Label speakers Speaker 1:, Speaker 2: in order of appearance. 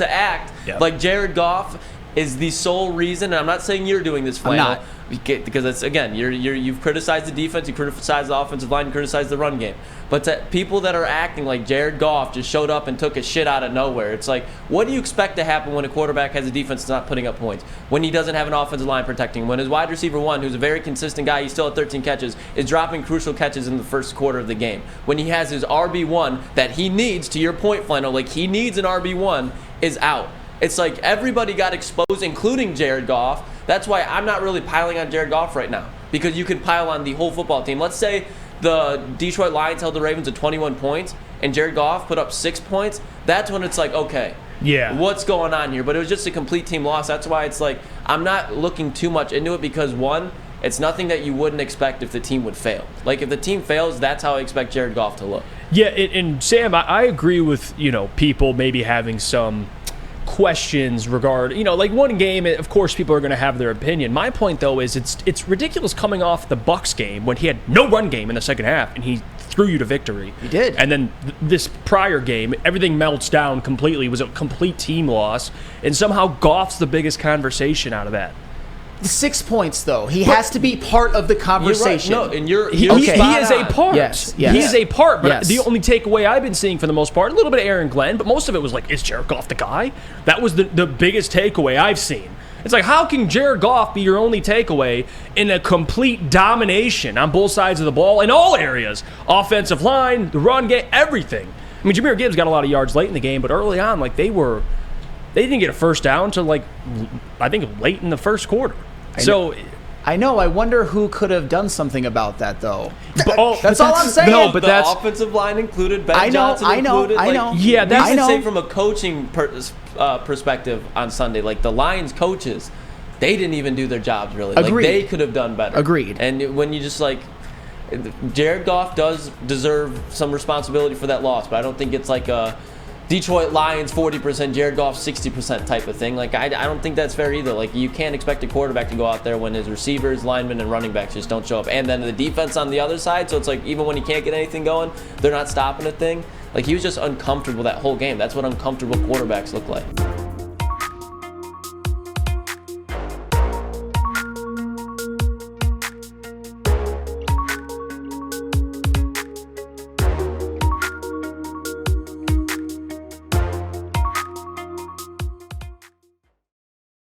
Speaker 1: to act like Jared Goff is the sole reason, and I'm not saying you're doing this, Flannel, because it's, again, you've criticized the defense, you criticized the offensive line, you criticized the run game. But to people that are acting like Jared Goff just showed up and took a shit out of nowhere, it's like, what do you expect to happen when a quarterback has a defense that's not putting up points? When he doesn't have an offensive line protecting him? When his wide receiver one, who's a very consistent guy, he's still at 13 catches, is dropping crucial catches in the first quarter of the game? When he has his RB1 that he needs, to your point, Flannel, like he needs an RB1, is out. It's like everybody got exposed, including Jared Goff. That's why I'm not really piling on Jared Goff right now, because you can pile on the whole football team. Let's say the Detroit Lions held the Ravens to 21 points and Jared Goff put up 6 points. That's when it's like, okay, what's going on here? But it was just a complete team loss. That's why it's like I'm not looking too much into it, because one, it's nothing that you wouldn't expect if the team would fail. Like if the team fails, that's how I expect Jared Goff to look.
Speaker 2: Yeah, and Sam, I agree with, people maybe having some questions regarding, like one game, of course people are going to have their opinion. My point though is it's ridiculous coming off the Bucs game when he had no run game in the second half and he threw you to victory.
Speaker 3: He did.
Speaker 2: And then this prior game, everything melts down completely. It was a complete team loss, and somehow Goff's the biggest conversation out of that.
Speaker 3: 6 points, though. He has to be part of the conversation.
Speaker 1: Right. No, and you're
Speaker 2: he is a part.
Speaker 3: Yes.
Speaker 2: He is a part. But the only takeaway I've been seeing for the most part, a little bit of Aaron Glenn, but most of it was like, is Jared Goff the guy? That was the biggest takeaway I've seen. It's like, how can Jared Goff be your only takeaway in a complete domination on both sides of the ball in all areas? Offensive line, the run game, everything. I mean, Jahmyr Gibbs got a lot of yards late in the game, but early on, like they didn't get a first down until like I think late in the first quarter.
Speaker 3: I know. I wonder who could have done something about that, though.
Speaker 1: That's
Speaker 3: all I'm saying.
Speaker 1: No, but the offensive line included. Ben Johnson included.
Speaker 3: I know.
Speaker 1: Yeah, that's I say from a coaching perspective on Sunday. Like the Lions coaches, they didn't even do their jobs really.
Speaker 3: Agreed.
Speaker 1: Like they could have done better.
Speaker 3: Agreed.
Speaker 1: And when you just like, Jared Goff does deserve some responsibility for that loss, but I don't think it's like a Detroit Lions 40%, Jared Goff 60% type of thing. Like I don't think that's fair either. Like you can't expect a quarterback to go out there when his receivers, linemen, and running backs just don't show up. And then the defense on the other side, so it's like even when he can't get anything going, they're not stopping a thing. Like he was just uncomfortable that whole game. That's what uncomfortable quarterbacks look like.